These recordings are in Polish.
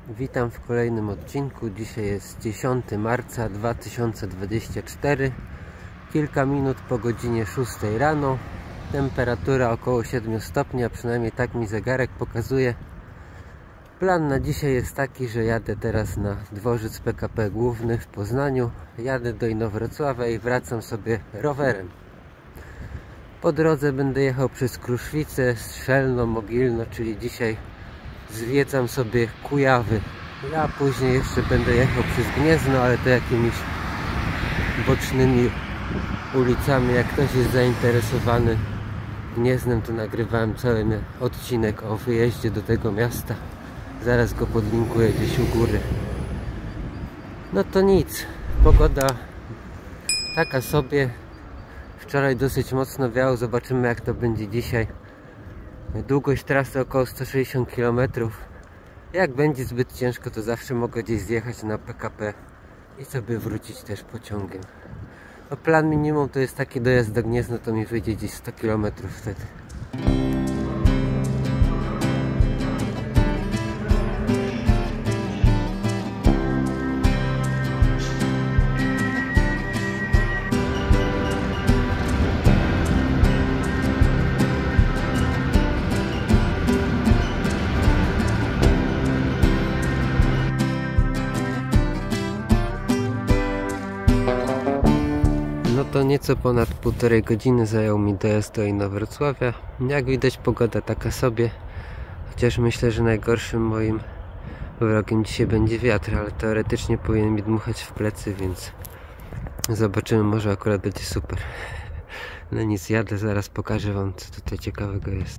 Witam w kolejnym odcinku. Dzisiaj jest 10 marca 2024. Kilka minut po godzinie 6 rano. Temperatura około 7 stopni, a przynajmniej tak mi zegarek pokazuje. Plan na dzisiaj jest taki, że jadę teraz na dworzec PKP Główny w Poznaniu. Jadę do Inowrocławia i wracam sobie rowerem. Po drodze będę jechał przez Kruszwice, Strzelno, Mogilno, czyli dzisiaj zwiedzam sobie Kujawy. Ja później jeszcze będę jechał przez Gniezno, ale to jakimiś bocznymi ulicami. Jak ktoś jest zainteresowany Gnieznem, to nagrywałem cały odcinek o wyjeździe do tego miasta. Zaraz go podlinkuję gdzieś u góry. No to nic, pogoda taka sobie. Wczoraj dosyć mocno wiało, zobaczymy jak to będzie dzisiaj. Długość trasy około 160 km. Jak będzie zbyt ciężko, to zawsze mogę gdzieś zjechać na PKP i sobie wrócić też pociągiem. No plan minimum to jest taki dojazd do Gniezna, to mi wyjdzie gdzieś 100 km wtedy. No to nieco ponad 1,5 godziny zajął mi dojazd do Inowrocławia. Jak widać, pogoda taka sobie. Chociaż myślę, że najgorszym moim wrogiem dzisiaj będzie wiatr, ale teoretycznie powinien mi dmuchać w plecy, więc zobaczymy, może akurat będzie super. No nic, jadę, zaraz pokażę wam, co tutaj ciekawego jest.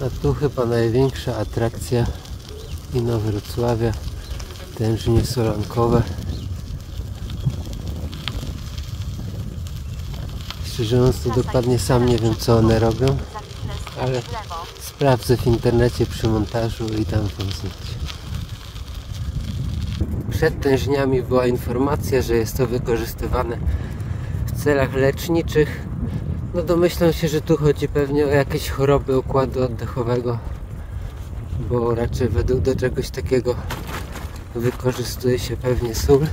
A tu chyba największa atrakcja Inowrocławia, tężnie solankowe. Szczerze mówiąc, to dokładnie sam nie wiem, co one robią, ale sprawdzę w internecie przy montażu i dam wam znać. Przed tężniami była informacja, że jest to wykorzystywane w celach leczniczych. No domyślam się, że tu chodzi pewnie o jakieś choroby układu oddechowego, bo raczej według do czegoś takiego wykorzystuje się pewnie sól.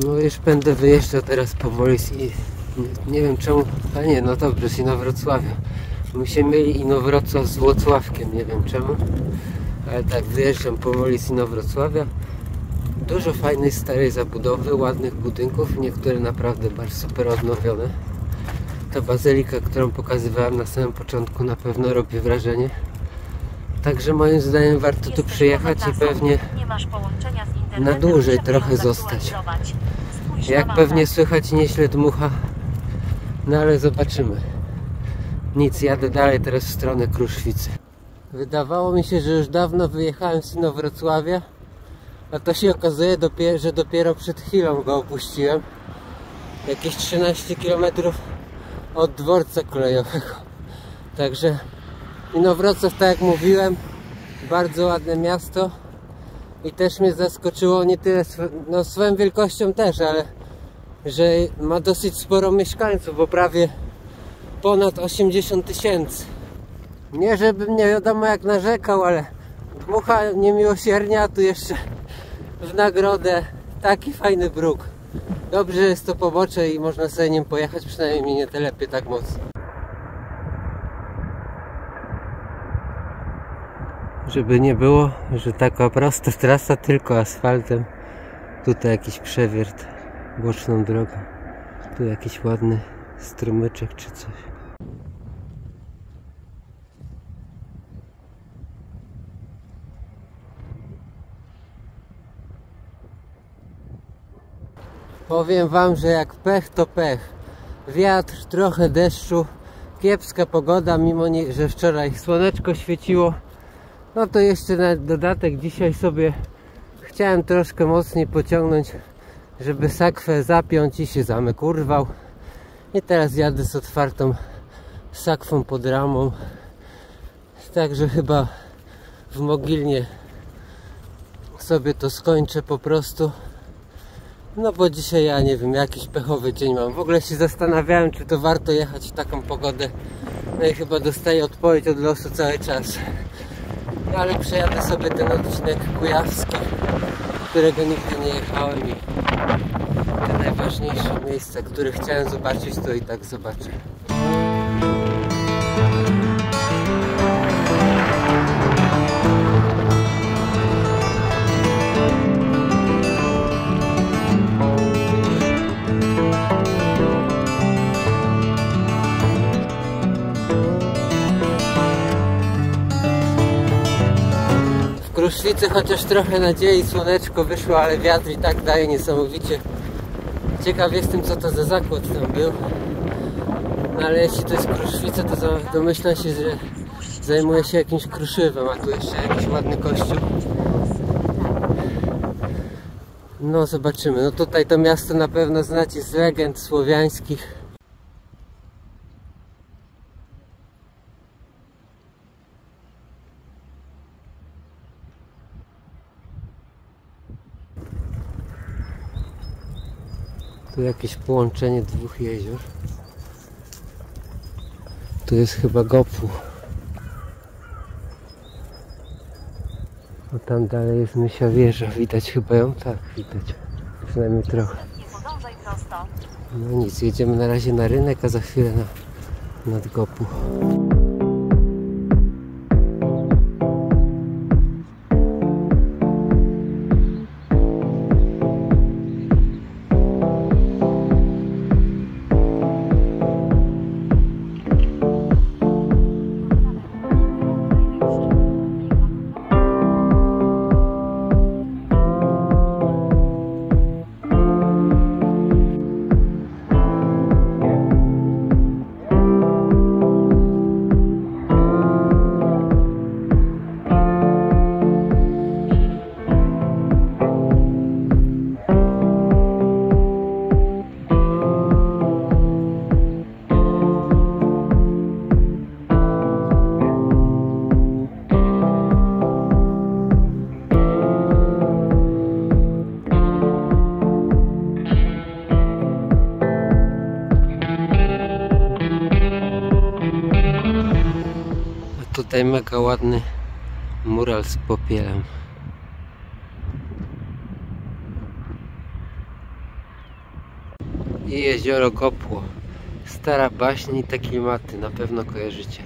No już będę wyjeżdżał teraz powoli i nie wiem czemu, a nie, no dobrze, z Inowrocławia. My się mieli Inowrocław z Włocławkiem, nie wiem czemu, ale tak, wyjeżdżam powoli z Inowrocławia. Dużo fajnej starej zabudowy, ładnych budynków, niektóre naprawdę bardzo super odnowione. Ta bazylika, którą pokazywałem na samym początku, na pewno robi wrażenie. Także moim zdaniem warto tu przyjechać i pewnie na dłużej trochę zostać. Jak pewnie słychać, nieźle dmucha, no ale zobaczymy. Nic, jadę dalej teraz w stronę Kruszwicy. Wydawało mi się, że już dawno wyjechałem z Inowrocławia, a to się okazuje, że dopiero przed chwilą go opuściłem. Jakieś 13 km od dworca kolejowego. Także Inowrocław, tak jak mówiłem, bardzo ładne miasto i też mnie zaskoczyło nie tyle swoją wielkością też, ale że ma dosyć sporo mieszkańców, bo prawie ponad 80 000. Nie żebym nie wiadomo jak narzekał, ale dmucha niemiłosiernie, a tu jeszcze w nagrodę taki fajny bruk. Dobrze, że jest to pobocze i można sobie nim pojechać, przynajmniej mnie nie telepie tak mocno. Żeby nie było, że taka prosta trasa tylko asfaltem. Tutaj jakiś przewiert, boczną drogą. Tu jakiś ładny strumyczek czy coś. Powiem wam, że jak pech to pech. Wiatr, trochę deszczu, kiepska pogoda, mimo że wczoraj słoneczko świeciło. No to jeszcze na dodatek dzisiaj sobie chciałem troszkę mocniej pociągnąć, żeby sakwę zapiąć i się zamek urwał. I teraz jadę z otwartą sakwą pod ramą. Także chyba w Mogilnie sobie to skończę po prostu. No bo dzisiaj ja nie wiem, jakiś pechowy dzień mam. W ogóle się zastanawiałem, czy to warto jechać w taką pogodę. No i chyba dostaję odpowiedź od losu cały czas. No ale przejadę sobie ten odcinek kujawski, którego nigdy nie jechałem i te najważniejsze miejsca, które chciałem zobaczyć, to i tak zobaczę. W Kruszwicy chociaż trochę nadziei, słoneczko wyszło, ale wiatr i tak daje niesamowicie. Ciekaw jestem, co to za zakład tam był. No ale jeśli to jest Kruszwica, to domyślam się, że zajmuje się jakimś kruszywem, a tu jeszcze jakiś ładny kościół. No zobaczymy. No tutaj to miasto na pewno znacie z legend słowiańskich. Tu jakieś połączenie dwóch jezior. Tu jest chyba Gopu. A tam dalej jest Mysia Wieża. Widać chyba ją? Tak, widać. Przynajmniej trochę. No nic, jedziemy na razie na rynek, a za chwilę nad Gopu. Tutaj mega ładny mural z popielem. I jezioro Gopło. Stara baśń i te klimaty, na pewno kojarzycie.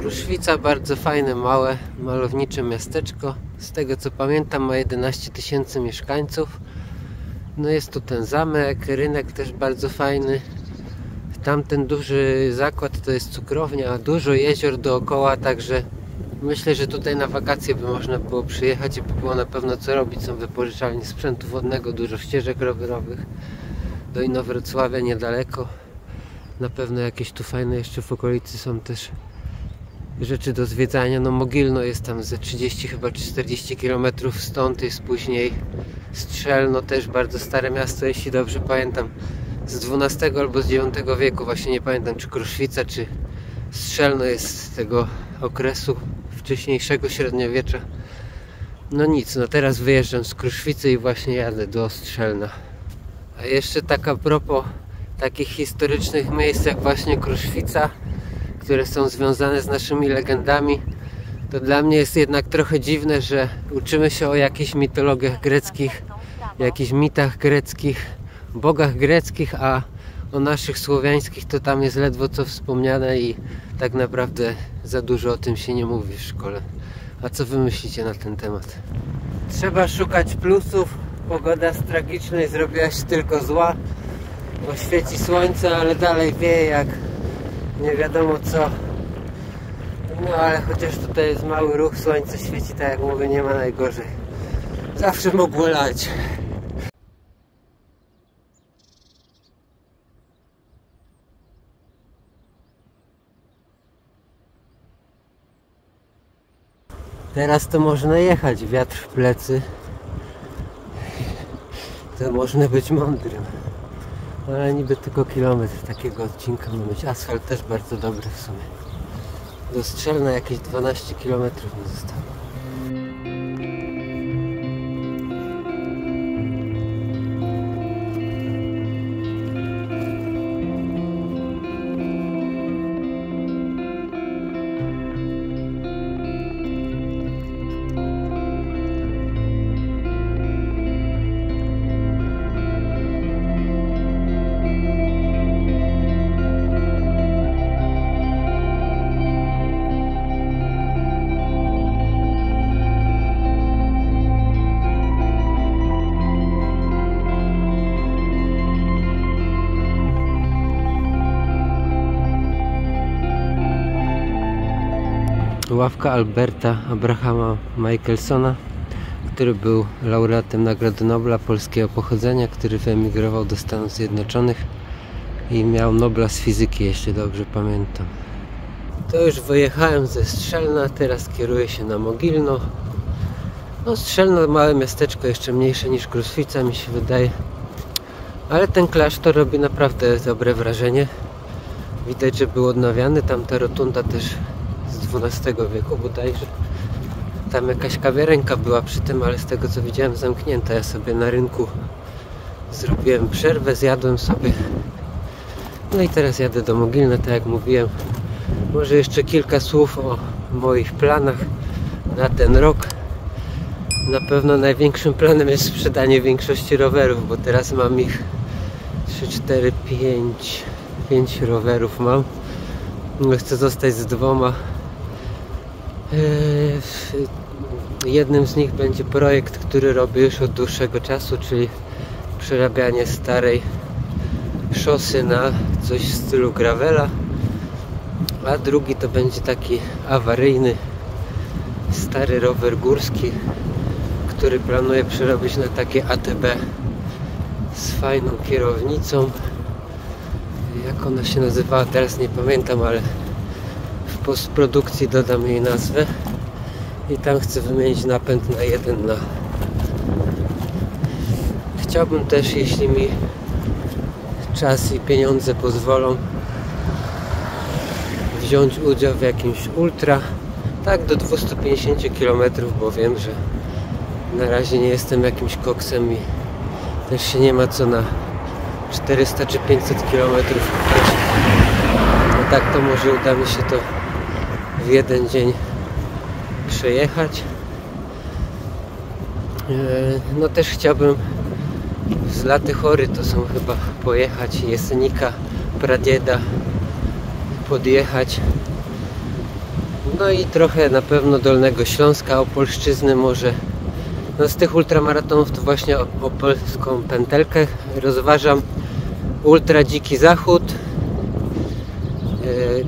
Kruszwica, bardzo fajne, małe, malownicze miasteczko. Z tego co pamiętam, ma 11 000 mieszkańców. No jest tu ten zamek, rynek też bardzo fajny. Tamten duży zakład to jest cukrownia, dużo jezior dookoła, także myślę, że tutaj na wakacje by można było przyjechać i by było na pewno co robić. Są wypożyczalnie sprzętu wodnego, dużo ścieżek rowerowych. Do Inowrocławia niedaleko. Na pewno jakieś tu fajne jeszcze w okolicy są też rzeczy do zwiedzania. No Mogilno jest tam ze 30 chyba 40 km stąd, jest później Strzelno, też bardzo stare miasto, jeśli dobrze pamiętam, z XII albo z IX wieku, właśnie nie pamiętam czy Kruszwica czy Strzelno jest z tego okresu wcześniejszego średniowiecza. No nic, no teraz wyjeżdżam z Kruszwicy i właśnie jadę do Strzelna. A jeszcze tak a propos takich historycznych miejsc jak właśnie Kruszwica, które są związane z naszymi legendami, to dla mnie jest jednak trochę dziwne, że uczymy się o jakichś mitologiach greckich, jakichś mitach greckich, bogach greckich, a o naszych słowiańskich to tam jest ledwo co wspomniane i tak naprawdę za dużo o tym się nie mówi w szkole. A co wy myślicie na ten temat? Trzeba szukać plusów. Pogoda z tragicznej zrobiła się tylko zła, bo świeci słońce, ale dalej wieje jak nie wiadomo co. No ale chociaż tutaj jest mały ruch, słońce świeci, tak jak mówię, nie ma najgorzej. Zawsze mogło lać. Teraz to można jechać, wiatr w plecy. To można być mądrym. Ale niby tylko kilometr takiego odcinka ma być. Asfalt też bardzo dobry w sumie. Do Strzelna jakieś 12 km mi zostało. Ławka Alberta Abrahama Michelsona, który był laureatem Nagrody Nobla polskiego pochodzenia, który wyemigrował do Stanów Zjednoczonych i miał Nobla z fizyki, jeśli dobrze pamiętam. To już wyjechałem ze Strzelna, teraz kieruję się na Mogilno. No Strzelno małe miasteczko, jeszcze mniejsze niż Kruszwica mi się wydaje, ale ten klasztor robi naprawdę dobre wrażenie. Widać, że był odnawiany, tamta rotunda też z XII wieku bodajże. Tam jakaś kawiarenka była przy tym, ale z tego co widziałem zamknięta. Ja sobie na rynku zrobiłem przerwę, zjadłem sobie. No i teraz jadę do Mogilna, tak jak mówiłem. Może jeszcze kilka słów o moich planach na ten rok. Na pewno największym planem jest sprzedanie większości rowerów, bo teraz mam ich 3, 4, 5 rowerów mam. Chcę zostać z 2. Jednym z nich będzie projekt, który robię już od dłuższego czasu, czyli przerabianie starej szosy na coś w stylu gravela, a drugi to będzie taki awaryjny stary rower górski, który planuję przerobić na takie ATB z fajną kierownicą. Jak ona się nazywała, teraz nie pamiętam, ale w postprodukcji dodam jej nazwę. I tam chcę wymienić napęd na 1 na. Chciałbym też, jeśli mi czas i pieniądze pozwolą, wziąć udział w jakimś ultra, tak do 250 km, bo wiem, że na razie nie jestem jakimś koksem i też się nie ma co na 400 czy 500 km pchać. No tak to może uda mi się to w jeden dzień przejechać. No też chciałbym z Laty Chory, to są chyba, pojechać Jesenika, Pradeda, podjechać No i trochę na pewno Dolnego Śląska, Opolszczyzny może. No z tych ultramaratonów to właśnie opolską pętelkę rozważam. Ultra Dziki Zachód,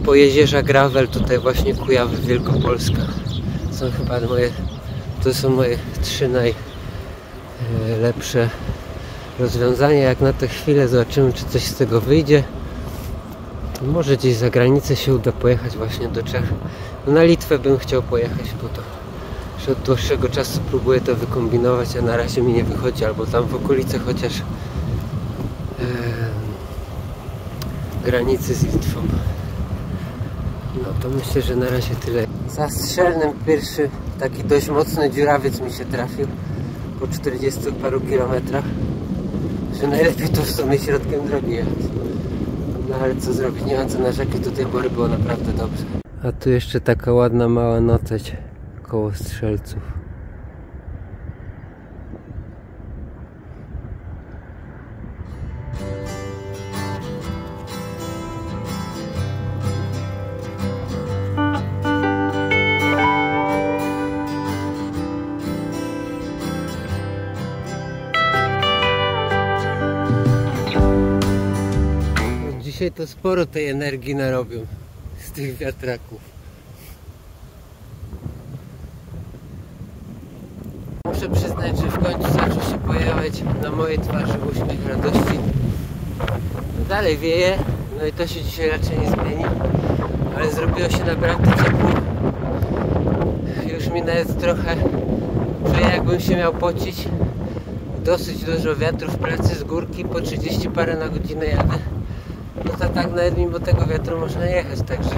Pojezierza Gravel, tutaj właśnie Kujawy, Wielkopolska. To są moje 3 najlepsze rozwiązania. Jak na tę chwilę zobaczymy, czy coś z tego wyjdzie. Może gdzieś za granicę się uda pojechać właśnie do Czech. No na Litwę bym chciał pojechać, bo to już od dłuższego czasu próbuję to wykombinować, a na razie mi nie wychodzi, albo tam w okolicy chociaż granicy z Litwą. No to myślę, że na razie tyle. Za Strzelnem pierwszy taki dość mocny dziurawiec mi się trafił po 40 paru kilometrach, że najlepiej to w sumie środkiem drogi jechać. No ale co zrobić, nie mam co narzekać, do tej pory było naprawdę dobrze. A tu jeszcze taka ładna mała noceć koło Strzelców. Dzisiaj to sporo tej energii narobią z tych wiatraków. Muszę przyznać, że w końcu zaczął się pojawiać na mojej twarzy uśmiech radości. Dalej wieje, no i to się dzisiaj raczej nie zmieni, ale zrobiło się naprawdę ciepło. Już mi nawet trochę czuję, jakbym się miał pocić. Dosyć dużo wiatru w plecy z górki, po 30 parę na godzinę jadę. No to tak nawet mimo tego wiatru można jechać, także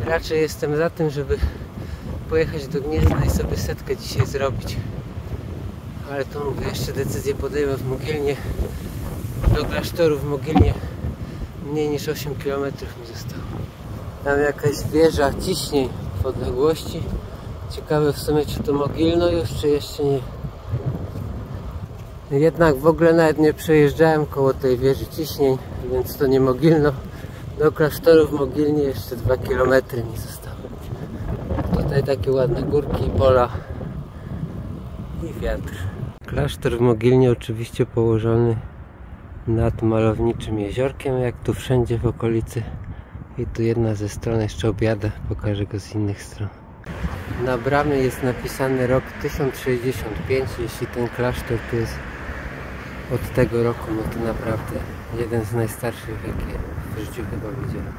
raczej jestem za tym, żeby pojechać do Gniezna i sobie setkę dzisiaj zrobić. Ale to mówię, jeszcze decyzję podejmę w Mogilnie. Do klasztoru w Mogilnie mniej niż 8 km mi zostało. Tam jakaś wieża ciśnień w odległości. Ciekawe w sumie, czy to Mogilno już, czy jeszcze nie. Jednak w ogóle nawet nie przejeżdżałem koło tej wieży ciśnień, więc to nie Mogilno. Do klasztoru w Mogilnie jeszcze 2 km mi zostało. Tutaj takie ładne górki, pola i wiatr. Klasztor w Mogilnie oczywiście położony nad malowniczym jeziorkiem, jak tu wszędzie w okolicy. I tu jedna ze stron, jeszcze objadę, pokażę go z innych stron. Na bramie jest napisany rok 1065, jeśli ten klasztor tu jest od tego roku, no to naprawdę jeden z najstarszych, jakie w życiu chyba widziałem.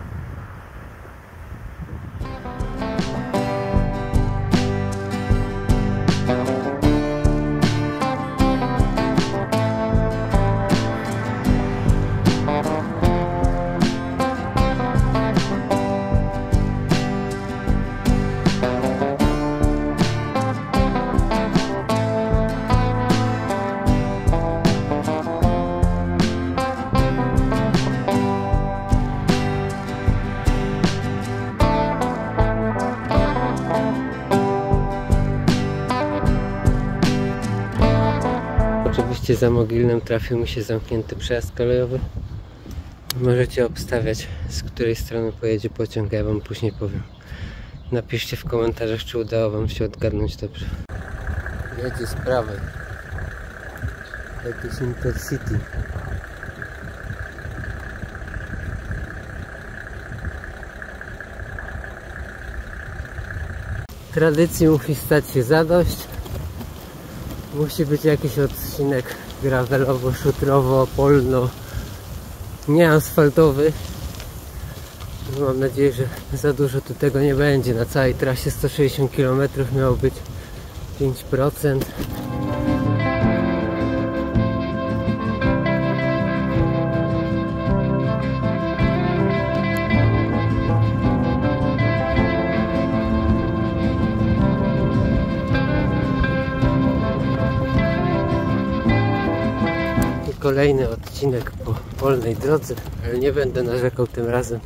Oczywiście za Mogilnem trafił mi się zamknięty przejazd kolejowy. Możecie obstawiać, z której strony pojedzie pociąg, ja wam później powiem. Napiszcie w komentarzach, czy udało wam się odgadnąć dobrze. Jedzie z prawej. Jakieś Intercity. Tradycji musi stać się zadość. Musi być jakiś odcinek gravelowo, szutrowo, polno, nie asfaltowy. Mam nadzieję, że za dużo tu tego nie będzie. Na całej trasie 160 km miało być 5%. Kolejny odcinek po polnej drodze, ale nie będę narzekał tym razem.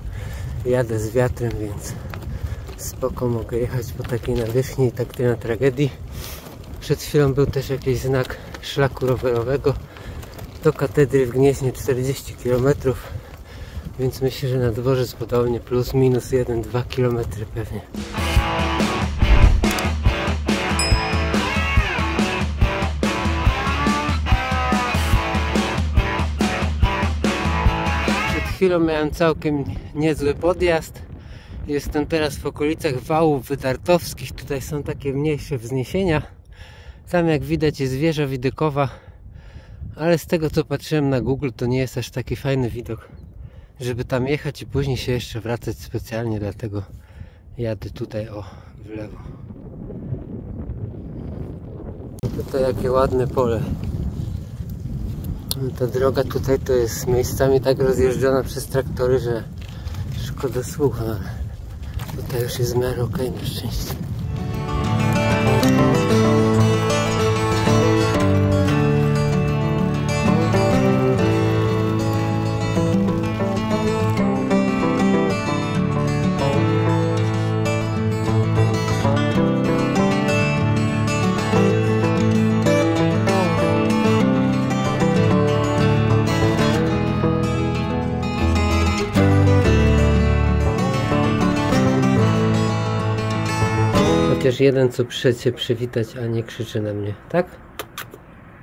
Jadę z wiatrem, więc spoko, mogę jechać po takiej nawierzchni i tak nie ma tragedii. Przed chwilą był też jakiś znak szlaku rowerowego do katedry w Gnieźnie 40 km, więc myślę, że na dworzec budownie plus minus 1-2 km pewnie. Przed chwilą miałem całkiem niezły podjazd. Jestem teraz w okolicach wałów wydartowskich. Tutaj są takie mniejsze wzniesienia. Tam jak widać jest wieża widokowa, ale z tego co patrzyłem na Google, to nie jest aż taki fajny widok, żeby tam jechać i później się jeszcze wracać specjalnie, dlatego jadę tutaj w lewo. Tutaj jakie ładne pole. Ta droga tutaj to jest miejscami tak rozjeżdżona przez traktory, że szkoda słucha, ale tutaj już jest w miarę okej, na szczęście. Chociaż jeden co przyszedł się przywitać, a nie krzyczy na mnie, tak?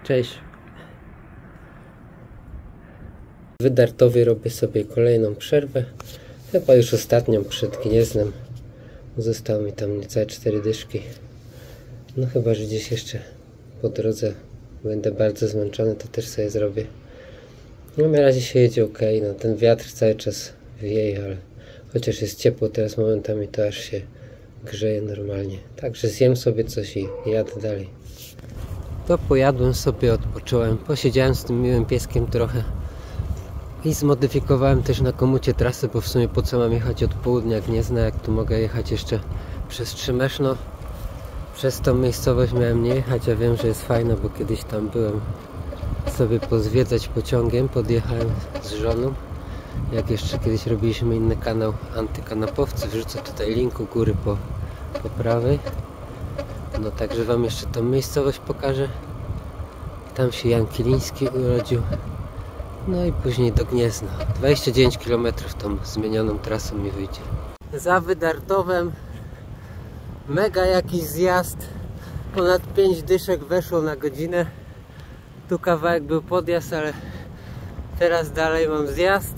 Cześć. W Wydartowie robię sobie kolejną przerwę. Chyba już ostatnią przed Gnieznem. Zostało mi tam niecałe 4 dyszki. No chyba, że gdzieś jeszcze po drodze będę bardzo zmęczony, to też sobie zrobię. No na razie się jedzie ok. No ten wiatr cały czas wieje, ale chociaż jest ciepło teraz momentami, to aż się grzeje normalnie. Także zjem sobie coś i jadę dalej. To pojadłem sobie, odpocząłem, posiedziałem z tym miłym pieskiem trochę i zmodyfikowałem też na komucie trasę, bo w sumie po co mam jechać od południa Gniezna, jak tu mogę jechać jeszcze przez Trzymeszno. Przez tą miejscowość miałem nie jechać, a wiem, że jest fajna, bo kiedyś tam byłem sobie pozwiedzać pociągiem, podjechałem z żoną. Jak jeszcze kiedyś robiliśmy inny kanał Antykanapowcy, wrzucę tutaj link u góry po prawej. No także wam jeszcze tą miejscowość pokażę. Tam się Jan Kiliński urodził. No i później do Gniezna. 29 km tą zmienioną trasą mi wyjdzie. Za Wydartowem mega jakiś zjazd. Ponad 5 dyszek weszło na godzinę. Tu kawałek był podjazd, ale teraz dalej mam zjazd.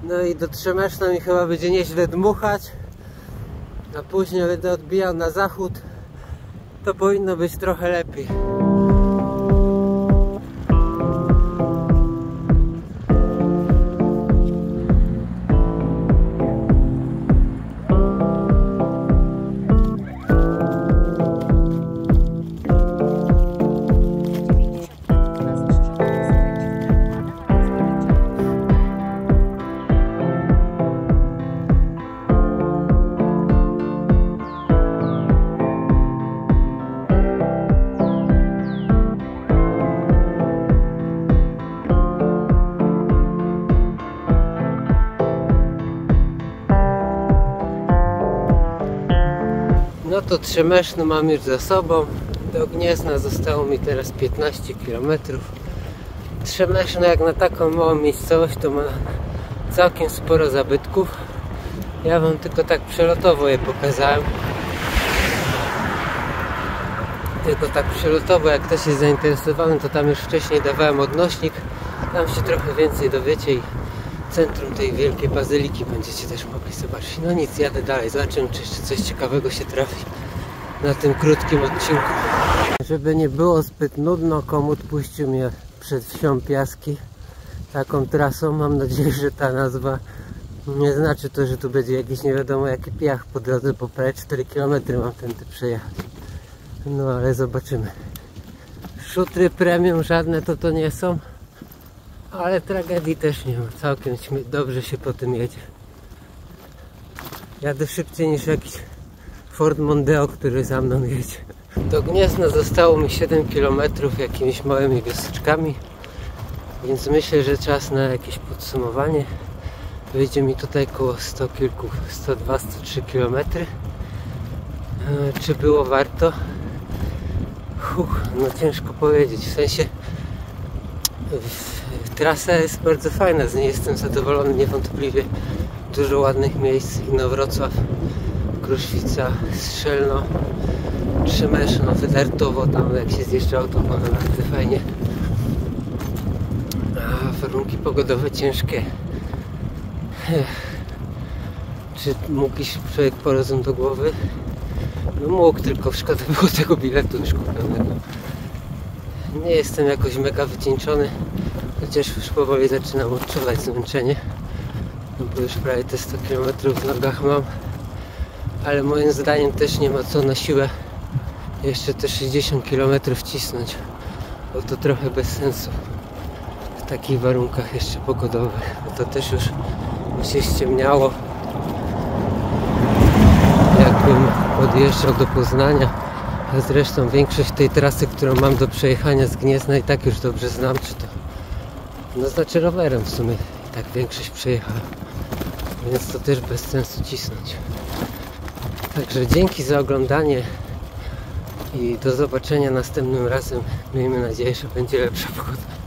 No i do Trzemeszna mi chyba będzie nieźle dmuchać, a później będę odbijał na zachód. To powinno być trochę lepiej. No to Trzemeszno mam już za sobą. Do Gniezna zostało mi teraz 15 km. Trzemeszno jak na taką małą miejscowość to ma całkiem sporo zabytków. Ja wam tylko tak przelotowo je pokazałem. Tylko tak przelotowo, jak ktoś jest zainteresowany, to tam już wcześniej dawałem odnośnik. Tam się trochę więcej dowiecie i centrum tej wielkiej bazyliki będziecie też mogli zobaczyć. No nic, jadę dalej, zobaczymy, czy jeszcze coś ciekawego się trafi na tym krótkim odcinku. Żeby nie było zbyt nudno, komut puścił mnie przed wsią Piaski taką trasą. Mam nadzieję, że ta nazwa nie znaczy to, że tu będzie jakiś nie wiadomo jaki piach po drodze, bo prawie 4 km mam tędy przejechać. No ale zobaczymy. Szutry premium żadne to nie są, ale tragedii też nie ma. Całkiem dobrze się po tym jedzie. Jadę szybciej niż jakiś Ford Mondeo, który za mną jedzie. Do Gniezna zostało mi 7 km jakimiś małymi wioseczkami, więc myślę, że czas na jakieś podsumowanie. Wyjdzie mi tutaj koło 100 kilku, 102-103 km. Czy było warto? No ciężko powiedzieć, w sensie trasa jest bardzo fajna, z niej jestem zadowolony niewątpliwie. Dużo ładnych miejsc, Inowrocław, Kruszwica, Strzelno, Trzemeszno, Wydartowo, tam jak się zjeżdżało to było naprawdę fajnie. A warunki pogodowe ciężkie. Czy mógł iść człowiek po rozum do głowy? No mógł, tylko szkoda było tego biletu już kupionego. Nie jestem jakoś mega wycieńczony, chociaż już powoli zaczynam odczuwać zmęczenie, no bo już prawie te 100 km w nogach mam, ale moim zdaniem też nie ma co na siłę jeszcze te 60 km wcisnąć, bo to trochę bez sensu w takich warunkach jeszcze pogodowych, bo to też już się ściemniało, jakbym podjeżdżał do Poznania. A zresztą większość tej trasy, którą mam do przejechania z Gniezna, i tak już dobrze znam, czy to no znaczy rowerem w sumie i tak większość przejechałem, więc to też bez sensu cisnąć. Także dzięki za oglądanie i do zobaczenia następnym razem. Miejmy nadzieję, że będzie lepsza pogoda.